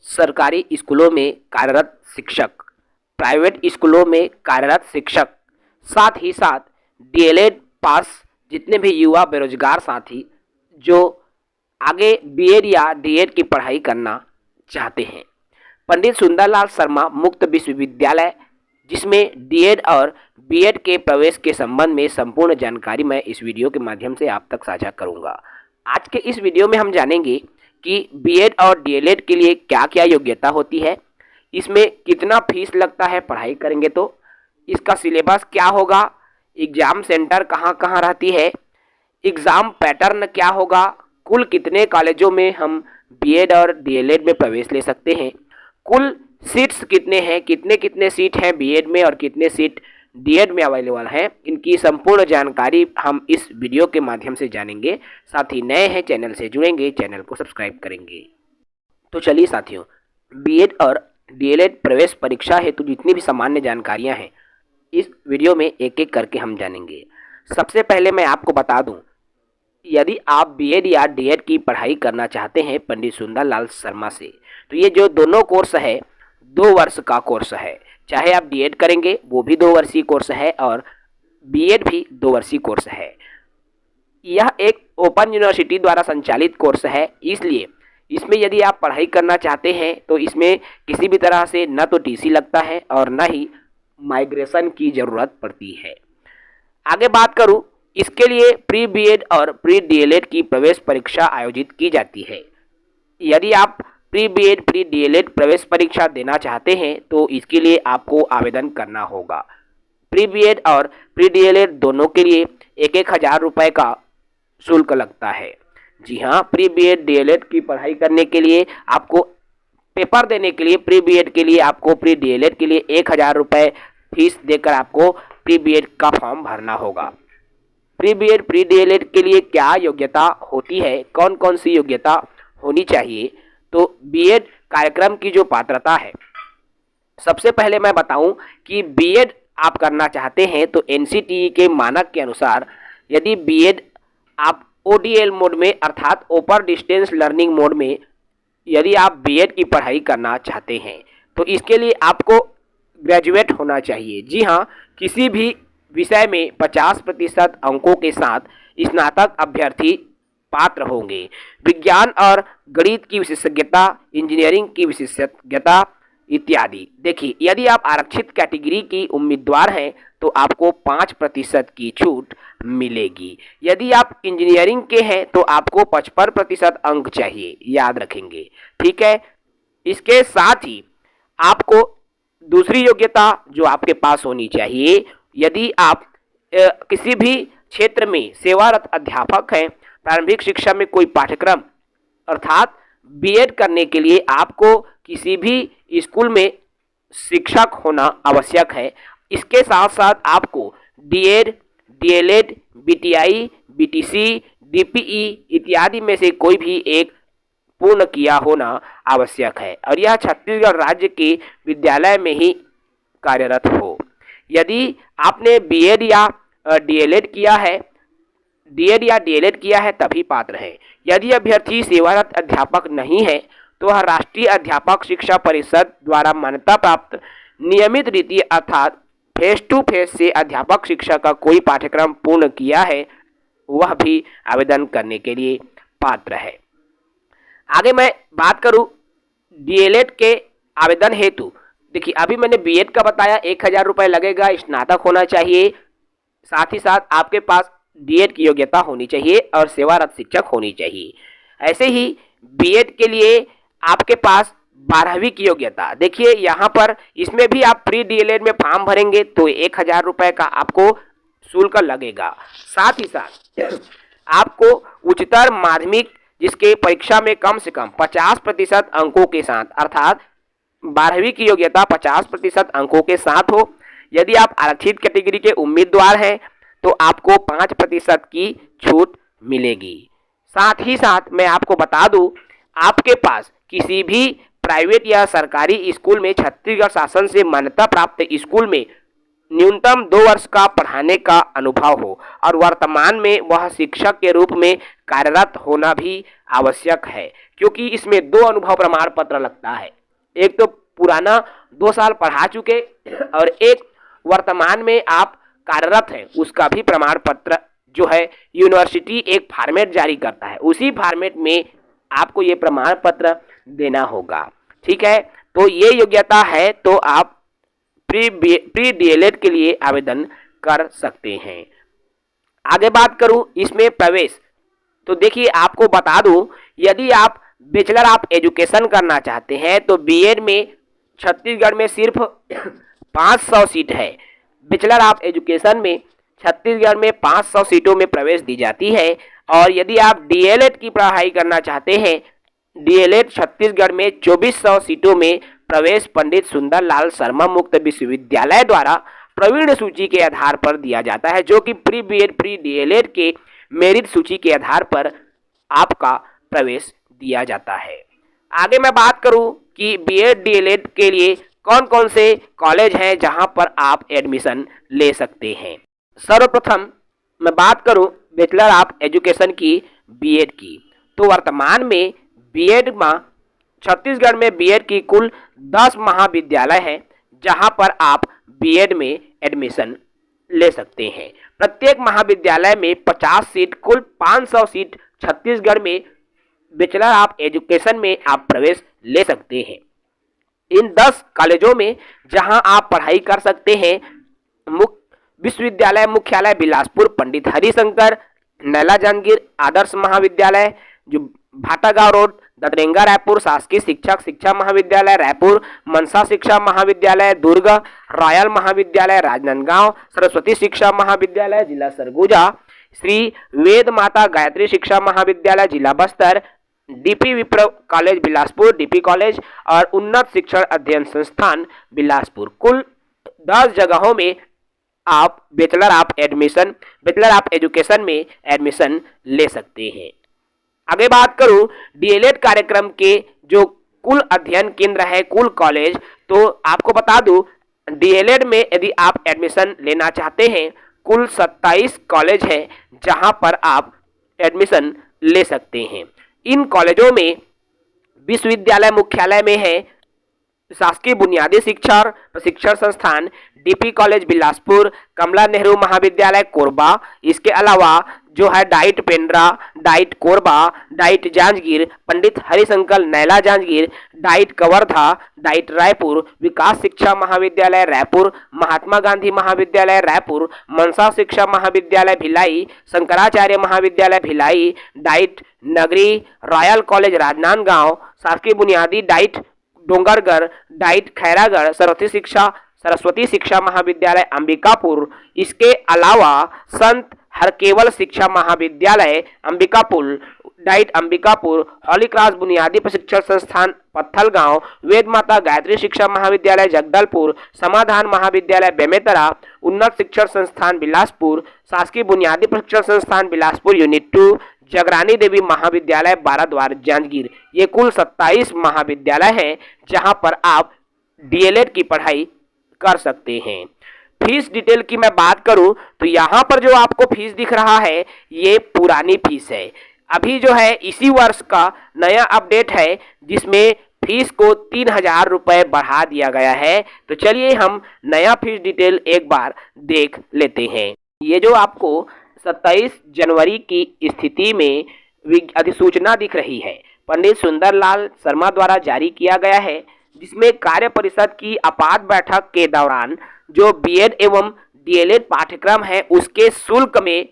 सरकारी स्कूलों में कार्यरत शिक्षक, प्राइवेट स्कूलों में कार्यरत शिक्षक, साथ ही साथ डीएलएड पास जितने भी युवा बेरोजगार साथी जो आगे बीएड या डीएड की पढ़ाई करना चाहते हैं, पंडित सुंदरलाल शर्मा मुक्त विश्वविद्यालय, जिसमें डीएड और बीएड के प्रवेश के संबंध में संपूर्ण जानकारी मैं इस वीडियो के माध्यम से आप तक साझा करूंगा। आज के इस वीडियो में हम जानेंगे कि बीएड और डीएलएड के लिए क्या क्या योग्यता होती है, इसमें कितना फीस लगता है पढ़ाई करेंगे तो, इसका सिलेबस क्या होगा, एग्ज़ाम सेंटर कहाँ कहाँ रहती है, एग्ज़ाम पैटर्न क्या होगा, कुल कितने कॉलेजों में हम बीएड और डीएलएड में प्रवेश ले सकते हैं, कुल सीट्स कितने हैं, कितने कितने सीट हैं बीएड में और कितने सीट डीएड में अवेलेबल हैं, इनकी संपूर्ण जानकारी हम इस वीडियो के माध्यम से जानेंगे। साथ ही नए हैं चैनल से जुड़ेंगे, चैनल को सब्सक्राइब करेंगे। तो चलिए साथियों, बीएड और डीएलएड प्रवेश परीक्षा हेतु जितनी भी सामान्य जानकारियां हैं इस वीडियो में एक एक करके हम जानेंगे। सबसे पहले मैं आपको बता दूं, यदि आप बीएड या डीएड की पढ़ाई करना चाहते हैं पंडित सुंदरलाल शर्मा से, तो ये जो दोनों कोर्स है 2 वर्ष का कोर्स है। चाहे आप डीएड करेंगे वो भी 2 वर्षीय कोर्स है और बीएड भी 2 वर्षीय कोर्स है। यह एक ओपन यूनिवर्सिटी द्वारा संचालित कोर्स है, इसलिए इसमें यदि आप पढ़ाई करना चाहते हैं तो इसमें किसी भी तरह से न तो टीसी लगता है और न ही माइग्रेशन की ज़रूरत पड़ती है। आगे बात करूं, इसके लिए प्री बीएड और प्री डीएलएड की प्रवेश परीक्षा आयोजित की जाती है। यदि आप प्री बीएड प्री डीएलएड प्रवेश परीक्षा देना चाहते हैं तो इसके लिए आपको आवेदन करना होगा। प्री बीएड और प्री डीएलएड दोनों के लिए 1,000 रुपये का शुल्क लगता है। जी हाँ, प्री बीएड डीएलएड की पढ़ाई करने के लिए आपको पेपर देने के लिए प्री बीएड के लिए आपको प्री डीएलएड के लिए 1,000 रुपये फीस देकर आपको प्री बीएड का फॉर्म भरना होगा। प्री बीएड प्री डीएलएड के लिए क्या योग्यता होती है, कौन कौन सी योग्यता होनी चाहिए, तो बीएड कार्यक्रम की जो पात्रता है, सबसे पहले मैं बताऊं कि बीएड आप करना चाहते हैं तो एनसीटीई के मानक के अनुसार यदि बीएड आप ओडीएल मोड में अर्थात ओपन डिस्टेंस लर्निंग मोड में यदि आप बीएड की पढ़ाई करना चाहते हैं तो इसके लिए आपको ग्रेजुएट होना चाहिए। जी हाँ, किसी भी विषय में 50% अंकों के साथ स्नातक अभ्यर्थी पात्र होंगे। विज्ञान और गणित की विशेषज्ञता, इंजीनियरिंग की विशेषज्ञता इत्यादि। देखिए, यदि आप आरक्षित कैटेगरी की उम्मीदवार हैं तो आपको 5% की छूट मिलेगी। यदि आप इंजीनियरिंग के हैं तो आपको 55% अंक चाहिए, याद रखेंगे, ठीक है। इसके साथ ही आपको दूसरी योग्यता जो आपके पास होनी चाहिए, यदि आप किसी भी क्षेत्र में सेवारत अध्यापक हैं, प्रारंभिक शिक्षा में कोई पाठ्यक्रम अर्थात बीएड करने के लिए आपको किसी भी स्कूल में शिक्षक होना आवश्यक है। इसके साथ साथ आपको DEd, DElEd, BTI, BTC, DPE इत्यादि में से कोई भी एक पूर्ण किया होना आवश्यक है और यह छत्तीसगढ़ राज्य के विद्यालय में ही कार्यरत हो। यदि आपने बीएड या डीएलएड किया है, डीएड या डीएलएड किया है तभी पात्र है। यदि अभ्यर्थी सेवारत अध्यापक नहीं है तो वह राष्ट्रीय अध्यापक शिक्षा परिषद द्वारा मान्यता प्राप्त नियमित रीति अर्थात फेस टू फेस से अध्यापक शिक्षा का कोई पाठ्यक्रम पूर्ण किया है, वह भी आवेदन करने के लिए पात्र है। आगे मैं बात करूं डीएलएड के आवेदन हेतु, देखिए अभी मैंने बीएड का बताया 1,000 रुपये लगेगा, स्नातक होना चाहिए, साथ ही साथ आपके पास डीएड की योग्यता होनी चाहिए और सेवारत शिक्षक होनी चाहिए। ऐसे ही बीएड के लिए आपके पास 12वीं की योग्यता, देखिए यहाँ पर इसमें भी आप प्री डीएलएड में फॉर्म भरेंगे तो 1,000 रुपये का आपको शुल्क लगेगा। साथ ही साथ आपको उच्चतर माध्यमिक जिसके परीक्षा में कम से कम 50% अंकों के साथ अर्थात 12वीं की योग्यता 50% अंकों के साथ हो। यदि आप आरक्षित कैटेगरी के उम्मीदवार हैं तो आपको 5% की छूट मिलेगी। साथ ही साथ मैं आपको बता दूं, आपके पास किसी भी प्राइवेट या सरकारी स्कूल में छत्तीसगढ़ शासन से मान्यता प्राप्त स्कूल में न्यूनतम 2 वर्ष का पढ़ाने का अनुभव हो और वर्तमान में वह शिक्षक के रूप में कार्यरत होना भी आवश्यक है, क्योंकि इसमें 2 अनुभव प्रमाण पत्र लगता है। एक तो पुराना 2 साल पढ़ा चुके और एक वर्तमान में आप कार्यरत हैं, उसका भी प्रमाण पत्र जो है यूनिवर्सिटी एक फॉर्मेट जारी करता है, उसी फॉर्मेट में आपको ये प्रमाण पत्र देना होगा। ठीक है, तो ये योग्यता है तो आप प्री डीएलएड के लिए आवेदन कर सकते हैं। आगे बात करूं इसमें प्रवेश, तो देखिए आपको बता दूं, यदि आप बैचलर ऑफ एजुकेशन करना चाहते हैं तो बीएड में छत्तीसगढ़ में सिर्फ 500 सीट है। बैचलर ऑफ एजुकेशन में छत्तीसगढ़ में 500 सीटों में प्रवेश दी जाती है। और यदि आप डीएलएड की पढ़ाई करना चाहते हैं, डीएलएड छत्तीसगढ़ में 2400 सीटों में प्रवेश पंडित सुंदरलाल शर्मा मुक्त विश्वविद्यालय द्वारा प्रवीण सूची के आधार पर दिया जाता है, जो कि प्री बीएड प्री डीएलएड के मेरिट सूची के आधार पर आपका प्रवेश दिया जाता है। आगे मैं बात करूं कि बीएड डीएलएड के लिए कौन कौन से कॉलेज हैं जहां पर आप एडमिशन ले सकते हैं। सर्वप्रथम मैं बात करूं बैचलर ऑफ एजुकेशन की बीएड की, तो वर्तमान में बीएड में छत्तीसगढ़ में बीएड की कुल 10 महाविद्यालय हैं जहां पर आप बीएड में एडमिशन ले सकते हैं। प्रत्येक महाविद्यालय में 50 सीट, कुल 500 सीट छत्तीसगढ़ में बैचलर ऑफ एजुकेशन में आप प्रवेश ले सकते हैं। इन 10 कॉलेजों में जहां आप पढ़ाई कर सकते हैं, विश्वविद्यालय मुख्यालय बिलासपुर पंडित हरिशंकर, नैला जांजगीर आदर्श महाविद्यालय जो भाटागांव रोड, ददरेंगा रायपुर, शासकीय शिक्षक शिक्षा महाविद्यालय रायपुर, मनसा शिक्षा महाविद्यालय दुर्ग, रॉयल महाविद्यालय राजनांदगांव, सरस्वती शिक्षा महाविद्यालय जिला सरगुजा, श्री वेद माता गायत्री शिक्षा महाविद्यालय जिला बस्तर, डीपी विप्र कॉलेज बिलासपुर डीपी कॉलेज और उन्नत शिक्षण अध्ययन संस्थान बिलासपुर। कुल 10 जगहों में आप बैचलर ऑफ एजुकेशन में एडमिशन ले सकते हैं। आगे बात करूं डीएलएड कार्यक्रम के जो कुल अध्ययन केंद्र है, कुल कॉलेज, तो आपको बता दूं डीएलएड में यदि आप एडमिशन लेना चाहते हैं, कुल 27 कॉलेज हैं जहां पर आप एडमिशन ले सकते हैं। इन कॉलेजों में विश्वविद्यालय मुख्यालय में है शासकीय बुनियादी शिक्षा प्रशिक्षण संस्थान डीपी कॉलेज बिलासपुर, कमला नेहरू महाविद्यालय कोरबा, इसके अलावा जो है DIET Pendra, DIET Korba, DIET Janjgir, Pandit Harishankar Naila Janjgir, DIET Kawardha, DIET Raipur, Vikas शिक्षा महाविद्यालय रायपुर, महात्मा गांधी महाविद्यालय रायपुर, मनसा शिक्षा महाविद्यालय भिलाई, शंकराचार्य महाविद्यालय भिलाई, डाइट नगरी, रॉयल कॉलेज राजनांदगांव, शासकीय बुनियादी डाइट डोंगरगढ़, डाइट खैरागढ़, सरस्वती शिक्षा महाविद्यालय अंबिकापुर, इसके अलावा संत हरकेवल शिक्षा महाविद्यालय अंबिकापुर, डाइट अंबिकापुर, हॉली क्रॉस बुनियादी प्रशिक्षण संस्थान पत्थलगांव, वेद माता गायत्री शिक्षा महाविद्यालय जगदलपुर, समाधान महाविद्यालय बेमेतरा, उन्नत शिक्षण संस्थान बिलासपुर, शासकीय बुनियादी प्रशिक्षण संस्थान बिलासपुर यूनिट 2, जगरानी देवी महाविद्यालय बाराद्वार जांजगीर। ये कुल 27 महाविद्यालय हैं जहां पर आप डीएलएड की पढ़ाई कर सकते हैं। फीस डिटेल की मैं बात करूं तो यहाँ पर जो आपको फीस दिख रहा है ये पुरानी फीस है। अभी जो है इसी वर्ष का नया अपडेट है जिसमें फीस को 3000 रुपये बढ़ा दिया गया है। तो चलिए हम नया फीस डिटेल एक बार देख लेते हैं। ये जो आपको 27 जनवरी की स्थिति में अधिसूचना दिख रही है पंडित सुंदरलाल शर्मा द्वारा जारी किया गया है, जिसमें कार्य परिषद की आपात बैठक के दौरान जो बीएड एवं डीएलएड पाठ्यक्रम है उसके शुल्क में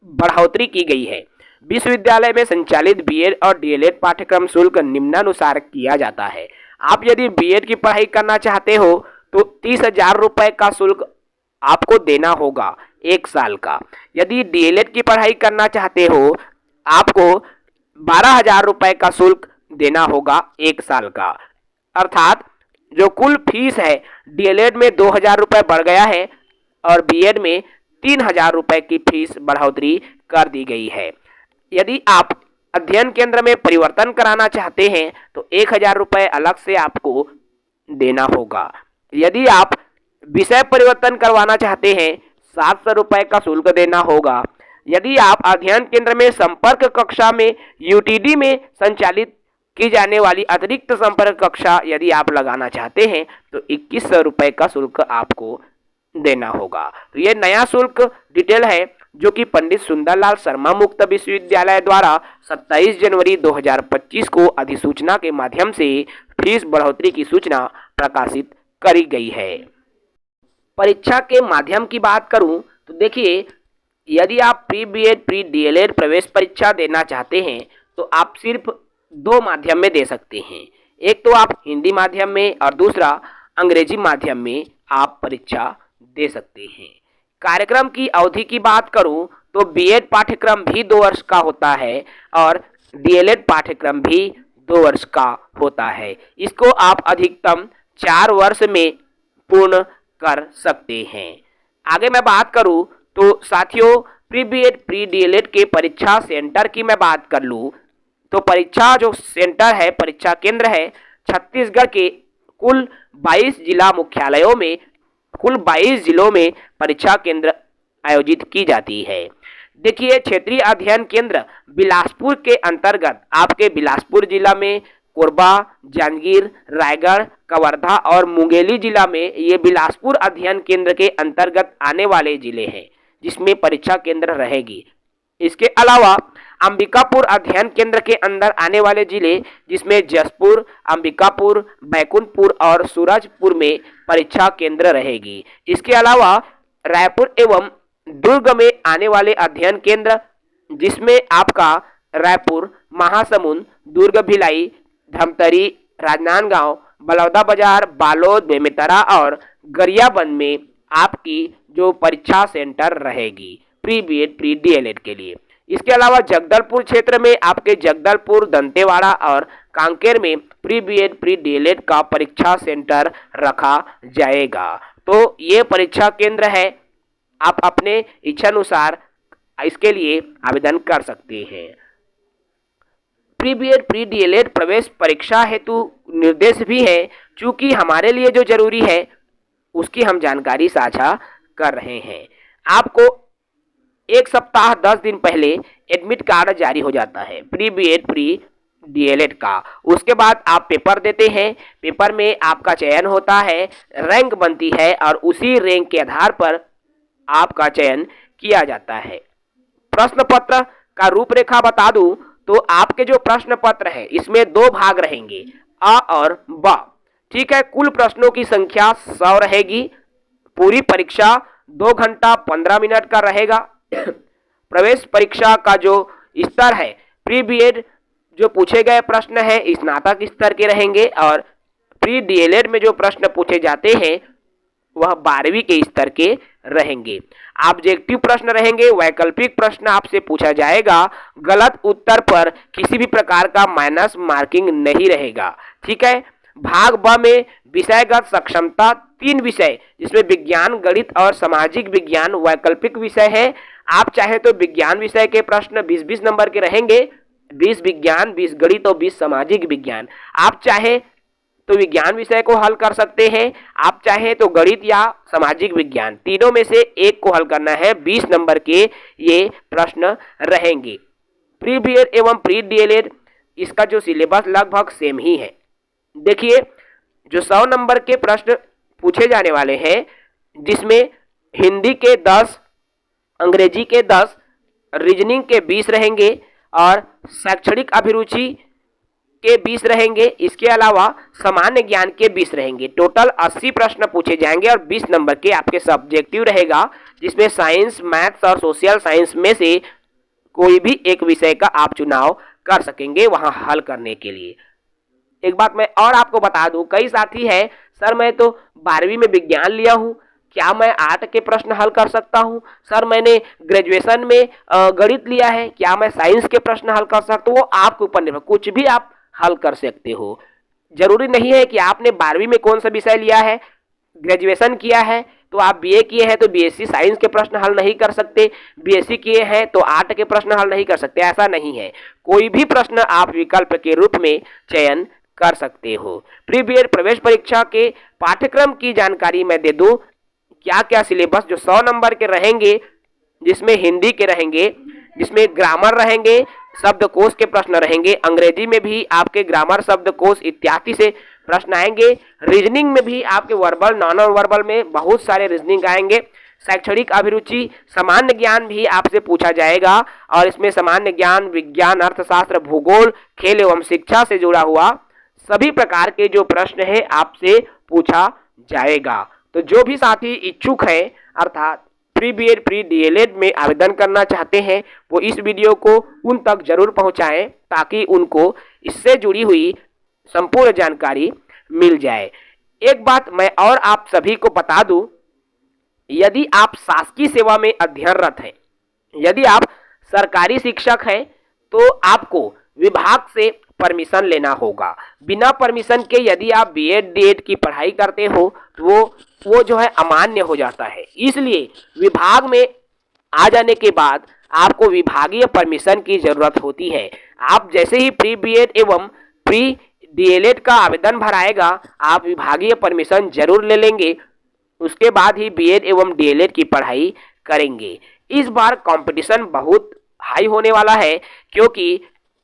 बढ़ोतरी की गई है। विश्वविद्यालय में संचालित बीएड और डीएलएड पाठ्यक्रम शुल्क निम्नानुसार किया जाता है। आप यदि बीएड की पढ़ाई करना चाहते हो तो 30,000 रुपये का शुल्क आपको देना होगा 1 साल का। यदि डीएलएड की पढ़ाई करना चाहते हो आपको 12,000 रुपये का शुल्क देना होगा 1 साल का। अर्थात जो कुल फीस है डीएलएड में 2,000 रुपये बढ़ गया है और बीएड में 3,000 रुपये की फीस बढ़ोतरी कर दी गई है। यदि आप अध्ययन केंद्र में परिवर्तन कराना चाहते हैं तो 1,000 रुपये अलग से आपको देना होगा। यदि आप विषय परिवर्तन करवाना चाहते हैं 700 रुपये का शुल्क देना होगा। यदि आप अध्ययन केंद्र में संपर्क कक्षा में यूटीडी में संचालित की जाने वाली अतिरिक्त संपर्क कक्षा यदि आप लगाना चाहते हैं तो 2100 रुपये का शुल्क आपको देना होगा। तो ये नया शुल्क डिटेल है जो कि पंडित सुंदरलाल शर्मा मुक्त विश्वविद्यालय द्वारा 27 जनवरी 2025 को अधिसूचना के माध्यम से फीस बढ़ोतरी की सूचना प्रकाशित करी गई है। परीक्षा के माध्यम की बात करूं तो देखिए, यदि आप प्री बीएड प्री डीएलएड प्रवेश परीक्षा देना चाहते हैं तो आप सिर्फ 2 माध्यम में दे सकते हैं। एक तो आप हिंदी माध्यम में और दूसरा अंग्रेजी माध्यम में आप परीक्षा दे सकते हैं। कार्यक्रम की अवधि की बात करूं तो बीएड पाठ्यक्रम भी 2 वर्ष का होता है और डीएलएड पाठ्यक्रम भी 2 वर्ष का होता है। इसको आप अधिकतम 4 वर्ष में पूर्ण कर सकते हैं। आगे मैं बात करूं तो साथियों, प्री बीएड प्री डीएलएड के परीक्षा सेंटर की मैं बात कर लूं तो परीक्षा जो सेंटर है, परीक्षा केंद्र है, छत्तीसगढ़ के कुल 22 जिला मुख्यालयों में कुल 22 जिलों में परीक्षा केंद्र आयोजित की जाती है। देखिए, क्षेत्रीय अध्ययन केंद्र बिलासपुर के अंतर्गत आपके बिलासपुर जिला में कोरबा, जांजगीर, रायगढ़, कवर्धा और मुंगेली जिला में ये बिलासपुर अध्ययन केंद्र के अंतर्गत आने वाले जिले हैं जिसमें परीक्षा केंद्र रहेगी। इसके अलावा अंबिकापुर अध्ययन केंद्र के अंदर आने वाले जिले जिसमें जसपुर, अंबिकापुर, बैकुंठपुर और सूरजपुर में परीक्षा केंद्र रहेगी। इसके अलावा रायपुर एवं दुर्ग में आने वाले अध्ययन केंद्र जिसमें आपका रायपुर, महासमुंद, दुर्ग, भिलाई, धमतरी, राजनांदगांव, बलौदा बाजार, बालोद, बेमेतरा और गरियाबंद में आपकी जो परीक्षा सेंटर रहेगी प्री बीएड प्री डीएलएड के लिए। इसके अलावा जगदलपुर क्षेत्र में आपके जगदलपुर, दंतेवाड़ा और कांकेर में प्री बीएड प्री डीएलएड का परीक्षा सेंटर रखा जाएगा। तो ये परीक्षा केंद्र है, आप अपने इच्छानुसार इसके लिए आवेदन कर सकते हैं। प्री बीएड प्री डीएलएड प्रवेश परीक्षा हेतु निर्देश भी है, चूंकि हमारे लिए जो जरूरी है उसकी हम जानकारी साझा कर रहे हैं। आपको 1 सप्ताह 10 दिन पहले एडमिट कार्ड जारी हो जाता है प्री बीएड प्री डीएलएड का। उसके बाद आप पेपर देते हैं, पेपर में आपका चयन होता है, रैंक बनती है और उसी रैंक के आधार पर आपका चयन किया जाता है। प्रश्न पत्र का रूपरेखा बता दूं तो आपके जो प्रश्न पत्र है इसमें 2 भाग रहेंगे, अ और ब। ठीक है, कुल प्रश्नों की संख्या 100 रहेगी। पूरी परीक्षा 2 घंटा 15 मिनट का रहेगा। प्रवेश परीक्षा का जो स्तर है, प्री बीएड जो पूछे गए प्रश्न है स्नातक स्तर के रहेंगे और प्री डीएलएड में जो प्रश्न पूछे जाते हैं वह 12वीं के स्तर के रहेंगे। ऑब्जेक्टिव प्रश्न रहेंगे, वैकल्पिक प्रश्न आपसे पूछा जाएगा, गलत उत्तर पर किसी भी प्रकार का माइनस मार्किंग नहीं रहेगा। ठीक है, भाग ब में विषयगत सक्षमता 3 विषय जिसमें विज्ञान, गणित और सामाजिक विज्ञान वैकल्पिक विषय है। आप चाहे तो विज्ञान विषय के प्रश्न 20-20 नंबर के रहेंगे, 20 विज्ञान, 20 गणित और 20 सामाजिक विज्ञान। आप चाहे तो विज्ञान विषय को हल कर सकते हैं, आप चाहे तो गणित या सामाजिक विज्ञान, तीनों में से एक को हल करना है। 20 नंबर के ये प्रश्न रहेंगे। प्री बीएड एवं प्री डीएलएड इसका जो सिलेबस लगभग सेम ही है। देखिए, जो 100 नंबर के प्रश्न पूछे जाने वाले हैं जिसमें हिंदी के 10, अंग्रेजी के 10, रीजनिंग के 20 रहेंगे और शैक्षणिक अभिरुचि के 20 रहेंगे। इसके अलावा सामान्य ज्ञान के 20 रहेंगे। टोटल 80 प्रश्न पूछे जाएंगे और 20 नंबर के आपके सब्जेक्टिव रहेगा जिसमें साइंस, मैथ्स और सोशल साइंस में से कोई भी एक विषय का आप चुनाव कर सकेंगे वहां हल करने के लिए। एक बात मैं और आपको बता दूं, कई साथी है सर मैं तो 12वीं में विज्ञान लिया हूं, क्या मैं आर्ट के प्रश्न हल कर सकता हूं? सर मैंने ग्रेजुएशन में गणित लिया है, क्या मैं साइंस के प्रश्न हल कर सकता हूं? वो आपके ऊपर निर्भर, कुछ भी आप हल कर सकते हो। जरूरी नहीं है कि आपने 12वीं में कौन सा विषय लिया है, ग्रेजुएशन किया है तो आप बीए किए हैं तो बीएससी साइंस के प्रश्न हल नहीं कर सकते, बीएससी किए हैं तो आर्ट के प्रश्न हल नहीं कर सकते, ऐसा नहीं है। कोई भी प्रश्न आप विकल्प के रूप में चयन कर सकते हो। प्री बीएड प्रवेश परीक्षा के पाठ्यक्रम की जानकारी मैं दे दूं, क्या क्या सिलेबस जो 100 नंबर के रहेंगे जिसमें हिंदी के रहेंगे, जिसमें ग्रामर रहेंगे, शब्दकोश के प्रश्न रहेंगे। अंग्रेजी में भी आपके ग्रामर, शब्दकोश इत्यादि से प्रश्न आएंगे। रीजनिंग में भी आपके वर्बल, नॉन वर्बल में बहुत सारे रीजनिंग आएंगे। शैक्षणिक अभिरुचि, सामान्य ज्ञान भी आपसे पूछा जाएगा और इसमें सामान्य ज्ञान, विज्ञान, अर्थशास्त्र, भूगोल, खेल एवं शिक्षा से जुड़ा हुआ सभी प्रकार के जो प्रश्न है आपसे पूछा जाएगा। तो जो भी साथी इच्छुक है अर्थात प्री बीएड, प्री डीएलएड में आवेदन करना चाहते हैं वो इस वीडियो को उन तक जरूर पहुंचाएं ताकि उनको इससे जुड़ी हुई संपूर्ण जानकारी मिल जाए। एक बात मैं और आप सभी को बता दूं, यदि आप शासकीय सेवा में अध्ययनरत हैं, यदि आप सरकारी शिक्षक हैं तो आपको विभाग से परमिशन लेना होगा। बिना परमिशन के यदि आप बीएड डीएड की पढ़ाई करते हो तो वो जो है अमान्य हो जाता है। इसलिए विभाग में आ जाने के बाद आपको विभागीय परमिशन की जरूरत होती है। आप जैसे ही प्री बीएड एवं प्री डीएलएड का आवेदन भराएगा आप विभागीय परमिशन जरूर ले लेंगे, उसके बाद ही बीएड एवं डीएलएड की पढ़ाई करेंगे। इस बार कंपटीशन बहुत हाई होने वाला है क्योंकि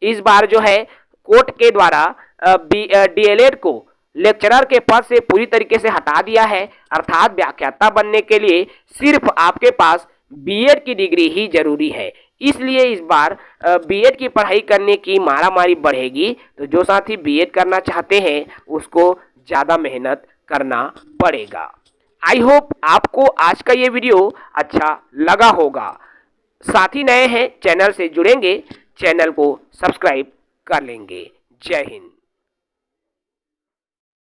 इस बार जो है कोर्ट के द्वारा डीएलएड को लेक्चरर के पद से पूरी तरीके से हटा दिया है। अर्थात व्याख्याता बनने के लिए सिर्फ आपके पास बीएड की डिग्री ही जरूरी है। इसलिए इस बार बीएड की पढ़ाई करने की मारामारी बढ़ेगी। तो जो साथी बीएड करना चाहते हैं उसको ज़्यादा मेहनत करना पड़ेगा। आई होप आपको आज का ये वीडियो अच्छा लगा होगा। साथी नए हैं चैनल से जुड़ेंगे, चैनल को सब्सक्राइब कर लेंगे। जय हिंद।